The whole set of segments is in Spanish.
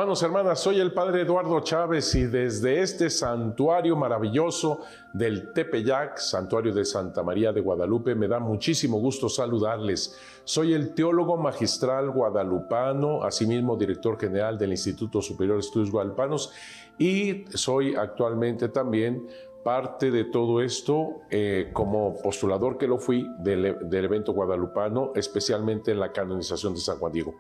Hermanos, hermanas, soy el Padre Eduardo Chávez y desde este santuario maravilloso del Tepeyac, santuario de Santa María de Guadalupe, me da muchísimo gusto saludarles. Soy el teólogo magistral guadalupano, asimismo director general del Instituto Superior de Estudios Guadalupanos, y soy actualmente también parte de todo esto como postulador que lo fui del evento guadalupano, especialmente en la canonización de San Juan Diego.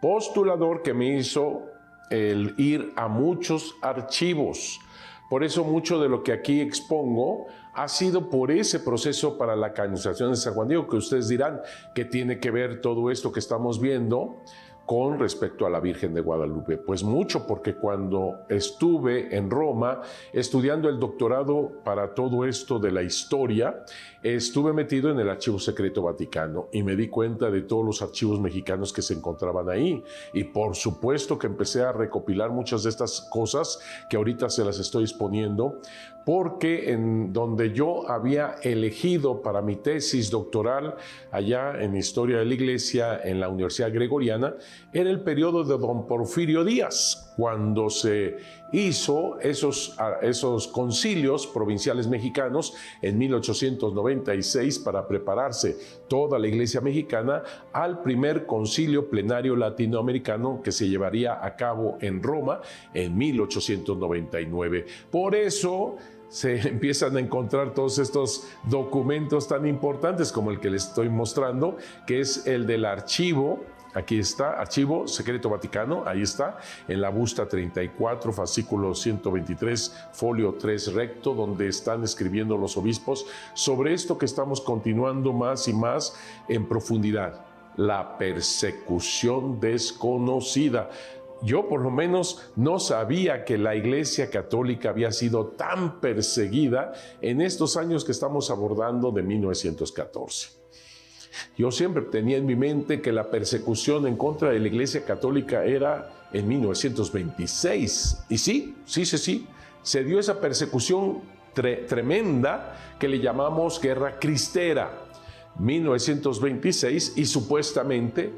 Postulador que me hizo el ir a muchos archivos. Por eso mucho de lo que aquí expongo ha sido por ese proceso para la canonización de San Juan Diego, que ustedes dirán que tiene que ver todo esto que estamos viendo con respecto a la Virgen de Guadalupe. Pues mucho, porque cuando estuve en Roma estudiando el doctorado para todo esto de la historia, estuve metido en el Archivo Secreto Vaticano y me di cuenta de todos los archivos mexicanos que se encontraban ahí. Y por supuesto que empecé a recopilar muchas de estas cosas que ahorita se las estoy exponiendo, porque en donde yo había elegido para mi tesis doctoral allá en Historia de la Iglesia en la Universidad Gregoriana, era el periodo de don Porfirio Díaz, cuando se hizo esos concilios provinciales mexicanos en 1896 para prepararse toda la Iglesia mexicana al primer concilio plenario latinoamericano que se llevaría a cabo en Roma en 1899. Por eso se empiezan a encontrar todos estos documentos tan importantes como el que les estoy mostrando, que es el del archivo. Aquí está, Archivo Secreto Vaticano, ahí está, en la busta 34, fascículo 123, folio 3 recto, donde están escribiendo los obispos sobre esto que estamos continuando más y más en profundidad, la persecución desconocida. Yo por lo menos no sabía que la Iglesia Católica había sido tan perseguida en estos años que estamos abordando de 1914. Yo siempre tenía en mi mente que la persecución en contra de la Iglesia Católica era en 1926. Y sí, se dio esa persecución tremenda que le llamamos Guerra Cristera. 1926 y supuestamente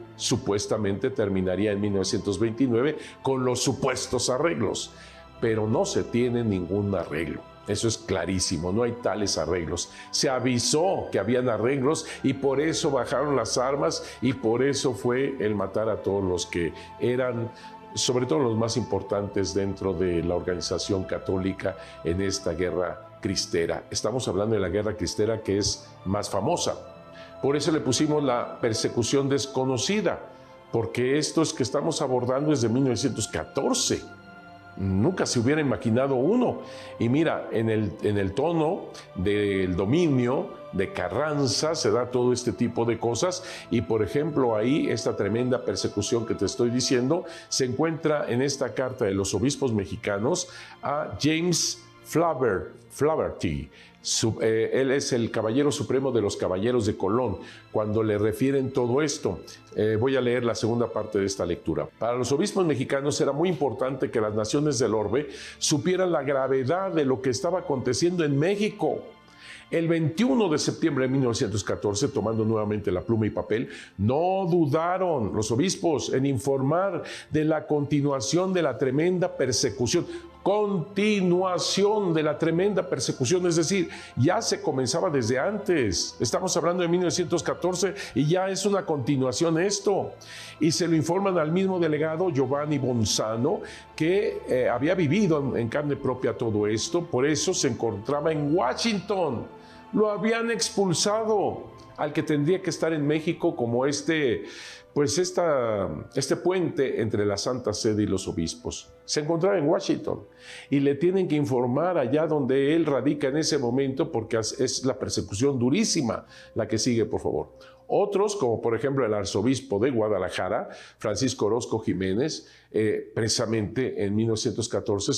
terminaría en 1929 con los supuestos arreglos, pero no se tiene ningún arreglo. Eso es clarísimo, no hay tales arreglos. Se avisó que habían arreglos y por eso bajaron las armas y por eso fue el matar a todos los que eran, sobre todo los más importantes dentro de la organización católica en esta guerra cristera. Estamos hablando de la guerra cristera que es más famosa. Por eso le pusimos la persecución desconocida, porque esto es que estamos abordando desde 1914. Nunca se hubiera imaginado uno. Y mira, en el tono del dominio de Carranza se da todo este tipo de cosas. Y por ejemplo, ahí esta tremenda persecución que te estoy diciendo se encuentra en esta carta de los obispos mexicanos a James Flaherty. Él es el caballero supremo de los caballeros de Colón, cuando le refieren todo esto. Voy a leer la segunda parte de esta lectura. Para los obispos mexicanos era muy importante que las naciones del orbe supieran la gravedad de lo que estaba aconteciendo en México. El 21 de septiembre de 1914, tomando nuevamente la pluma y papel, no dudaron los obispos en informar de la continuación de la tremenda persecución. Continuación de la tremenda persecución, es decir, ya se comenzaba desde antes. Estamos hablando de 1914 y ya es una continuación esto. Y se lo informan al mismo delegado Giovanni Bonzano, que había vivido en carne propia todo esto, por eso se encontraba en Washington. Lo habían expulsado al que tendría que estar en México como este puente entre la Santa Sede y los obispos. Se encontraba en Washington y le tienen que informar allá donde él radica en ese momento, porque es la persecución durísima la que sigue, por favor. Otros, como por ejemplo el arzobispo de Guadalajara, Francisco Orozco Jiménez, precisamente en 1914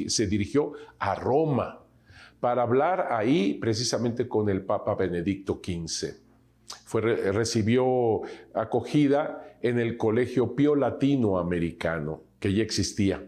se dirigió a Roma para hablar ahí precisamente con el Papa Benedicto XV. Recibió acogida en el Colegio Pío Latinoamericano, que ya existía.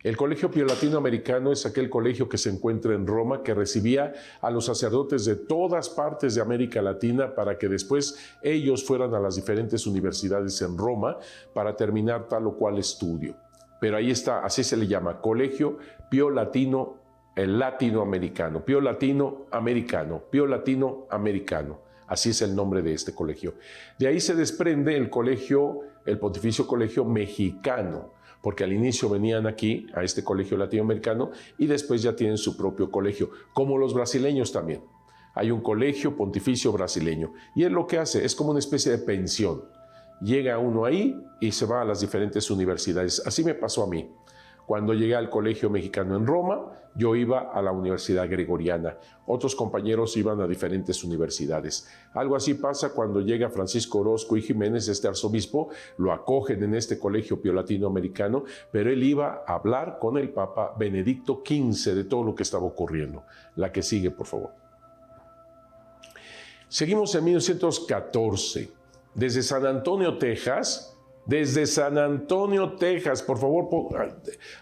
El Colegio Pío Latinoamericano es aquel colegio que se encuentra en Roma, que recibía a los sacerdotes de todas partes de América Latina para que después ellos fueran a las diferentes universidades en Roma para terminar tal o cual estudio. Pero ahí está, así se le llama, Colegio Pío Latinoamericano, Pío Latinoamericano, Pío Latinoamericano. Así es el nombre de este colegio. De ahí se desprende el Pontificio Colegio Mexicano, porque al inicio venían aquí, a este colegio latinoamericano, y después ya tienen su propio colegio, como los brasileños también. Hay un colegio pontificio brasileño, y él lo que hace es como una especie de pensión. Llega uno ahí y se va a las diferentes universidades. Así me pasó a mí. Cuando llegué al Colegio Mexicano en Roma, yo iba a la Universidad Gregoriana. Otros compañeros iban a diferentes universidades. Algo así pasa cuando llega Francisco Orozco y Jiménez, este arzobispo, lo acogen en este Colegio Pío Latinoamericano, pero él iba a hablar con el Papa Benedicto XV de todo lo que estaba ocurriendo. La que sigue, por favor. Seguimos en 1914. Desde San Antonio, Texas, por favor,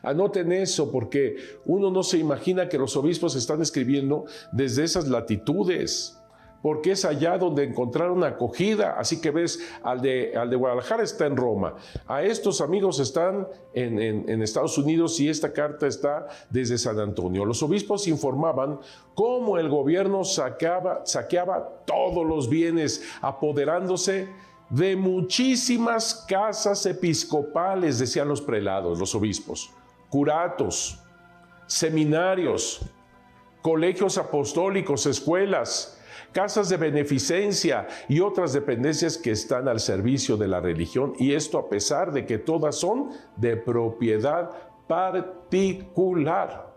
anoten eso, porque uno no se imagina que los obispos están escribiendo desde esas latitudes, porque es allá donde encontraron acogida. Así que ves, al de Guadalajara está en Roma, a estos amigos están en Estados Unidos, y esta carta está desde San Antonio. Los obispos informaban cómo el gobierno saqueaba todos los bienes, apoderándose de muchísimas casas episcopales, decían los prelados, los obispos, curatos, seminarios, colegios apostólicos, escuelas, casas de beneficencia y otras dependencias que están al servicio de la religión, y esto a pesar de que todas son de propiedad particular.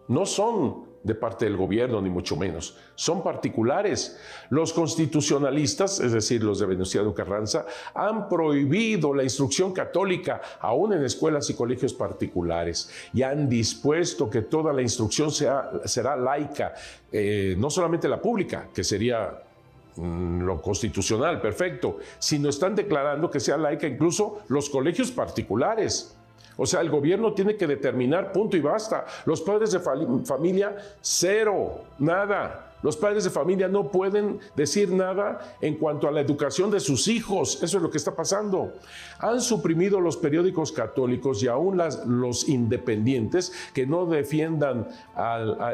No son de parte del gobierno, ni mucho menos. Son particulares. Los constitucionalistas, es decir, los de Venustiano Carranza, han prohibido la instrucción católica, aún en escuelas y colegios particulares, y han dispuesto que toda la instrucción será laica, no solamente la pública, que sería lo constitucional, perfecto, sino están declarando que sea laica incluso los colegios particulares. O sea, el gobierno tiene que determinar, punto y basta. Los padres de familia, cero, nada. Los padres de familia no pueden decir nada en cuanto a la educación de sus hijos. Eso es lo que está pasando. Han suprimido los periódicos católicos, y aún los independientes que no defiendan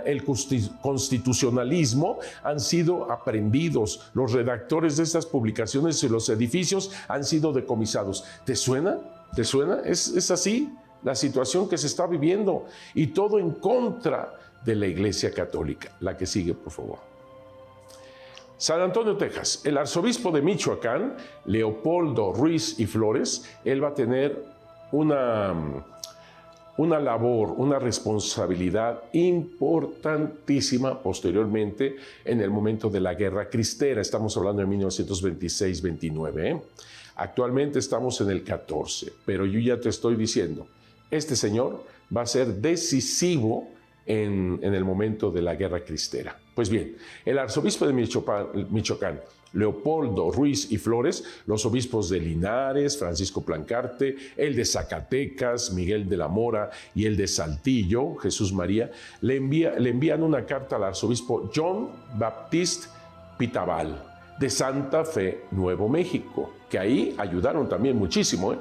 el constitucionalismo han sido aprehendidos. Los redactores de estas publicaciones y los edificios han sido decomisados. ¿Te suena? ¿Te suena? Es así la situación que se está viviendo, y todo en contra de la Iglesia Católica. La que sigue, por favor. San Antonio, Texas. El arzobispo de Michoacán, Leopoldo Ruiz y Flores, él va a tener una labor, una responsabilidad importantísima posteriormente en el momento de la Guerra Cristera. Estamos hablando de 1926-29, Actualmente estamos en el 14, pero yo ya te estoy diciendo, este señor va a ser decisivo en el momento de la Guerra Cristera. Pues bien, el arzobispo de Michoacán, Leopoldo Ruiz y Flores, los obispos de Linares, Francisco Plancarte, el de Zacatecas, Miguel de la Mora, y el de Saltillo, Jesús María, le envían una carta al arzobispo John Baptiste Pitabal, de Santa Fe, Nuevo México, que ahí ayudaron también muchísimo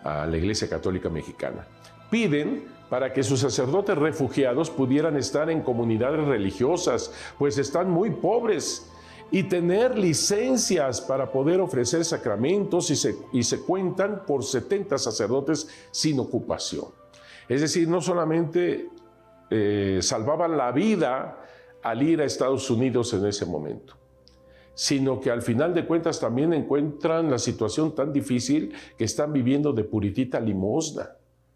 a la Iglesia Católica Mexicana. Piden para que sus sacerdotes refugiados pudieran estar en comunidades religiosas, pues están muy pobres, y tener licencias para poder ofrecer sacramentos, y se cuentan por 70 sacerdotes sin ocupación. Es decir, no solamente salvaban la vida al ir a Estados Unidos en ese momento, sino que al final de cuentas también encuentran la situación tan difícil que están viviendo de puritita limosna.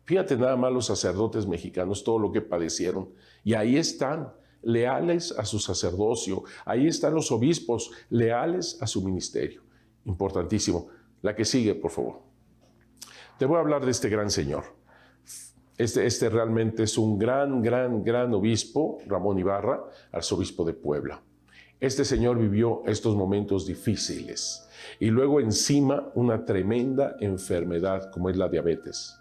Fíjate nada más los sacerdotes mexicanos, todo lo que padecieron, y ahí están, leales a su sacerdocio. Ahí están los obispos, leales a su ministerio. Importantísimo. La que sigue, por favor. Te voy a hablar de este gran señor. Este realmente es un gran obispo, Ramón Ibarra, arzobispo de Puebla. Este señor vivió estos momentos difíciles y luego encima una tremenda enfermedad como es la diabetes.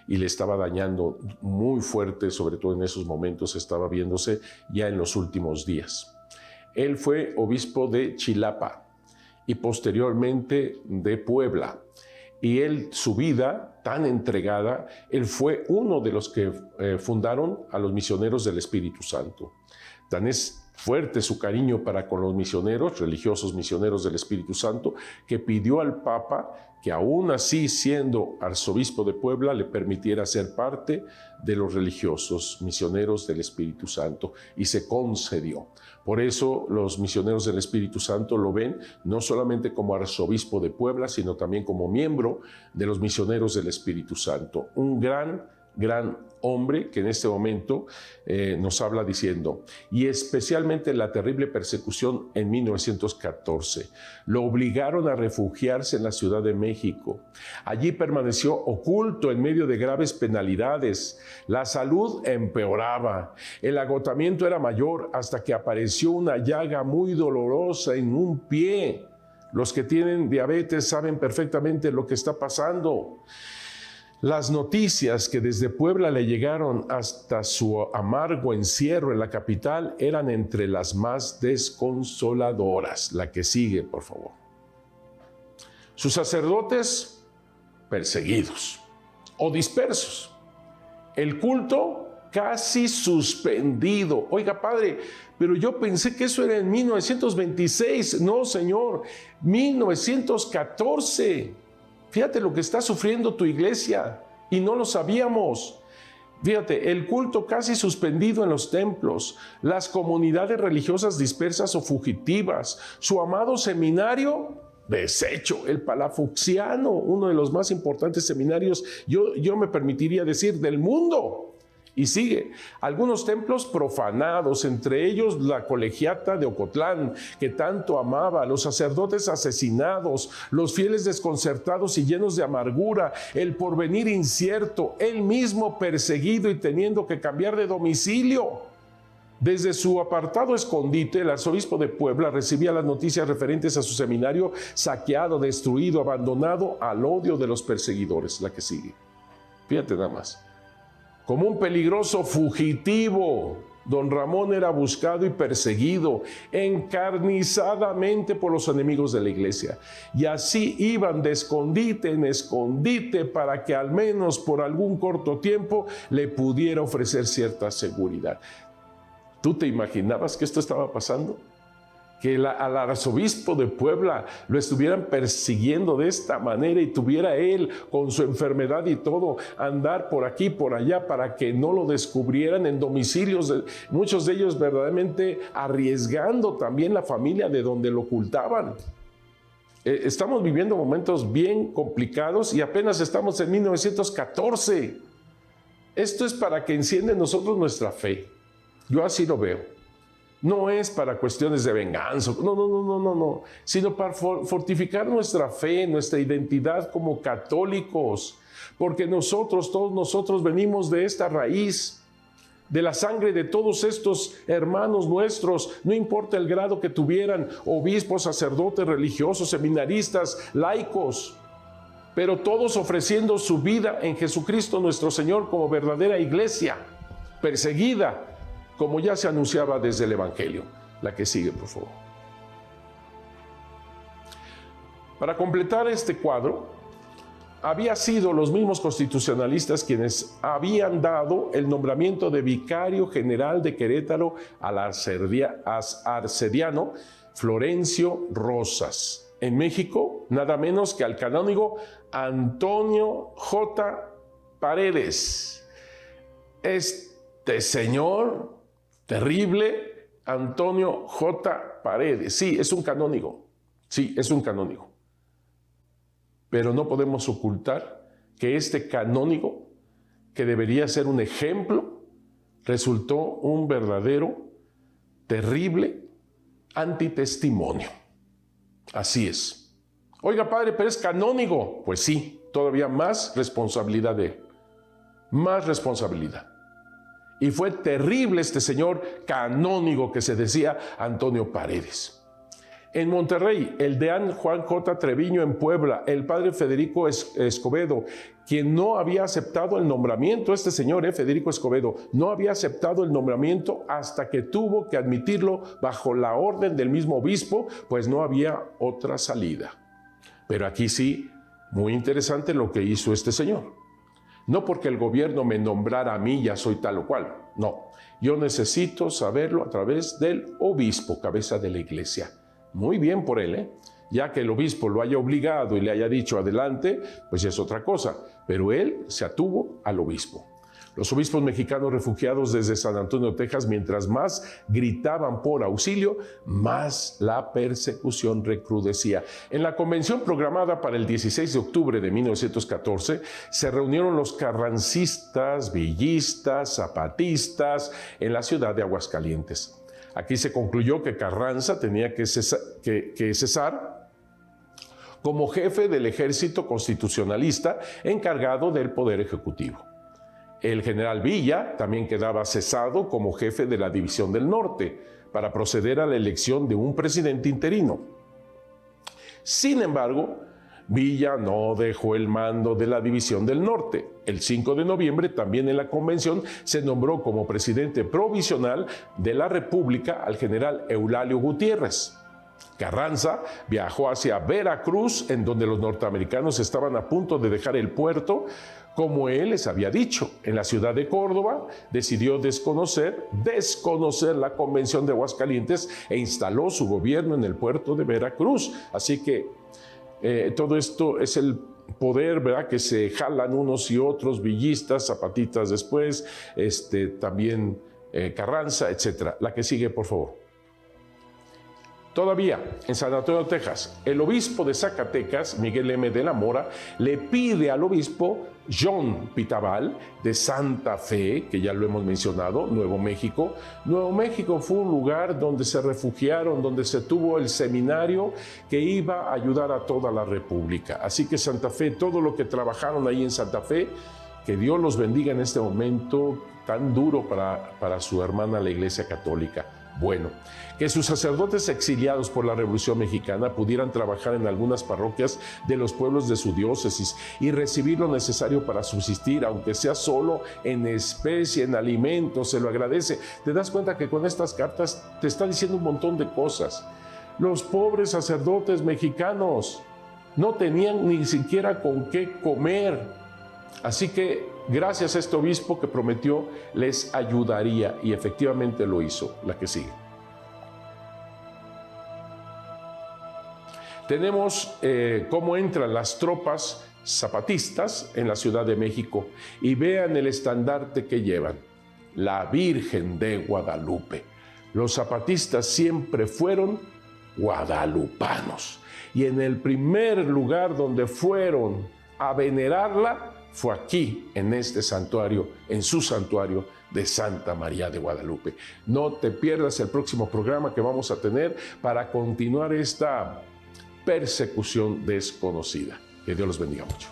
y le estaba dañando muy fuerte, sobre todo en esos momentos estaba viéndose ya en los últimos días. Él fue obispo de Chilapa y posteriormente de Puebla. Y él, su vida tan entregada, él fue uno de los que fundaron a los misioneros del Espíritu Santo. Tan es fuerte su cariño para con los misioneros, religiosos misioneros del Espíritu Santo, que pidió al Papa que aún así, siendo arzobispo de Puebla, le permitiera ser parte de los religiosos misioneros del Espíritu Santo, y se concedió. Por eso los misioneros del Espíritu Santo lo ven no solamente como arzobispo de Puebla, sino también como miembro de los misioneros del Espíritu Santo. Un gran hombre que en este momento nos habla diciendo, y especialmente la terrible persecución en 1914. Lo obligaron a refugiarse en la Ciudad de México. Allí permaneció oculto en medio de graves penalidades. La salud empeoraba. El agotamiento era mayor hasta que apareció una llaga muy dolorosa en un pie. Los que tienen diabetes saben perfectamente lo que está pasando. Las noticias que desde Puebla le llegaron hasta su amargo encierro en la capital eran entre las más desconsoladoras. La que sigue, por favor. Sus sacerdotes perseguidos o dispersos. El culto casi suspendido. Oiga, padre, pero yo pensé que eso era en 1926. No, señor, 1914. Fíjate lo que está sufriendo tu iglesia y no lo sabíamos. Fíjate, el culto casi suspendido en los templos, las comunidades religiosas dispersas o fugitivas, su amado seminario deshecho, el Palafoxiano, uno de los más importantes seminarios, yo me permitiría decir, del mundo. Y sigue, algunos templos profanados, entre ellos la colegiata de Ocotlán, que tanto amaba, los sacerdotes asesinados, los fieles desconcertados y llenos de amargura, el porvenir incierto, él mismo perseguido y teniendo que cambiar de domicilio. Desde su apartado escondite, el arzobispo de Puebla recibía las noticias referentes a su seminario saqueado, destruido, abandonado al odio de los perseguidores. La que sigue. Fíjate nada más. Como un peligroso fugitivo, don Ramón era buscado y perseguido encarnizadamente por los enemigos de la iglesia. Y así iban de escondite en escondite para que al menos por algún corto tiempo le pudiera ofrecer cierta seguridad. ¿Tú te imaginabas que esto estaba pasando? Que al arzobispo de Puebla lo estuvieran persiguiendo de esta manera y tuviera él con su enfermedad y todo andar por aquí, por allá para que no lo descubrieran en domicilios, muchos de ellos verdaderamente arriesgando también la familia de donde lo ocultaban. Estamos viviendo momentos bien complicados y apenas estamos en 1914. Esto es para que encienda en nosotros nuestra fe. Yo así lo veo. No es para cuestiones de venganza, no, sino para fortificar nuestra fe, nuestra identidad como católicos, porque todos nosotros venimos de esta raíz, de la sangre de todos estos hermanos nuestros, no importa el grado que tuvieran, obispos, sacerdotes, religiosos, seminaristas, laicos, pero todos ofreciendo su vida en Jesucristo nuestro Señor como verdadera iglesia, perseguida, como ya se anunciaba desde el Evangelio. La que sigue, por favor. Para completar este cuadro, había sido los mismos constitucionalistas quienes habían dado el nombramiento de vicario general de Querétaro al arcediano Florencio Rosas. En México, nada menos que al canónigo Antonio J. Paredes. Este señor terrible, Antonio J. Paredes. Sí, es un canónigo. Sí, es un canónigo. Pero no podemos ocultar que este canónigo, que debería ser un ejemplo, resultó un verdadero, terrible antitestimonio. Así es. Oiga, padre, pero es canónigo. Pues sí, todavía más responsabilidad de él. Más responsabilidad. Y fue terrible este señor canónigo que se decía Antonio Paredes. En Monterrey, el deán Juan J. Treviño en Puebla, el padre Federico Escobedo, quien no había aceptado el nombramiento, este señor, Federico Escobedo, no había aceptado el nombramiento hasta que tuvo que admitirlo bajo la orden del mismo obispo, pues no había otra salida. Pero aquí sí, muy interesante lo que hizo este señor. No porque el gobierno me nombrara a mí, ya soy tal o cual, no. Yo necesito saberlo a través del obispo, cabeza de la iglesia. Muy bien por él, ya que el obispo lo haya obligado y le haya dicho adelante, pues ya es otra cosa, pero él se atuvo al obispo. Los obispos mexicanos refugiados desde San Antonio, Texas, mientras más gritaban por auxilio, más la persecución recrudecía. En la convención programada para el 16 de octubre de 1914, se reunieron los carrancistas, villistas, zapatistas en la ciudad de Aguascalientes. Aquí se concluyó que Carranza tenía que cesar como jefe del ejército constitucionalista encargado del Poder Ejecutivo. El general Villa también quedaba cesado como jefe de la División del Norte para proceder a la elección de un presidente interino. Sin embargo, Villa no dejó el mando de la División del Norte. El 5 de noviembre, también en la convención, se nombró como presidente provisional de la República al general Eulalio Gutiérrez. Carranza viajó hacia Veracruz, en donde los norteamericanos estaban a punto de dejar el puerto. Como él les había dicho, en la ciudad de Córdoba decidió desconocer la Convención de Aguascalientes e instaló su gobierno en el puerto de Veracruz. Así que todo esto es el poder, ¿verdad?, que se jalan unos y otros, villistas, zapatistas después, también Carranza, etc. La que sigue, por favor. Todavía, en San Antonio, Texas, el obispo de Zacatecas, Miguel M. de la Mora, le pide al obispo John Pitabal de Santa Fe, que ya lo hemos mencionado, Nuevo México. Nuevo México fue un lugar donde se refugiaron, donde se tuvo el seminario que iba a ayudar a toda la República. Así que Santa Fe, todo lo que trabajaron ahí en Santa Fe, que Dios los bendiga en este momento tan duro para su hermana la Iglesia Católica. Bueno, que sus sacerdotes exiliados por la Revolución Mexicana pudieran trabajar en algunas parroquias de los pueblos de su diócesis y recibir lo necesario para subsistir, aunque sea solo en especie, en alimentos, se lo agradece. Te das cuenta que con estas cartas te está diciendo un montón de cosas. Los pobres sacerdotes mexicanos no tenían ni siquiera con qué comer. Así que gracias a este obispo que prometió les ayudaría, y efectivamente lo hizo. La que sigue. Tenemos cómo entran las tropas zapatistas en la Ciudad de México, y vean el estandarte que llevan: la Virgen de Guadalupe. Los zapatistas siempre fueron guadalupanos, y en el primer lugar donde fueron a venerarla fue aquí, en este santuario, en su santuario de Santa María de Guadalupe. No te pierdas el próximo programa que vamos a tener para continuar esta persecución desconocida. Que Dios los bendiga mucho.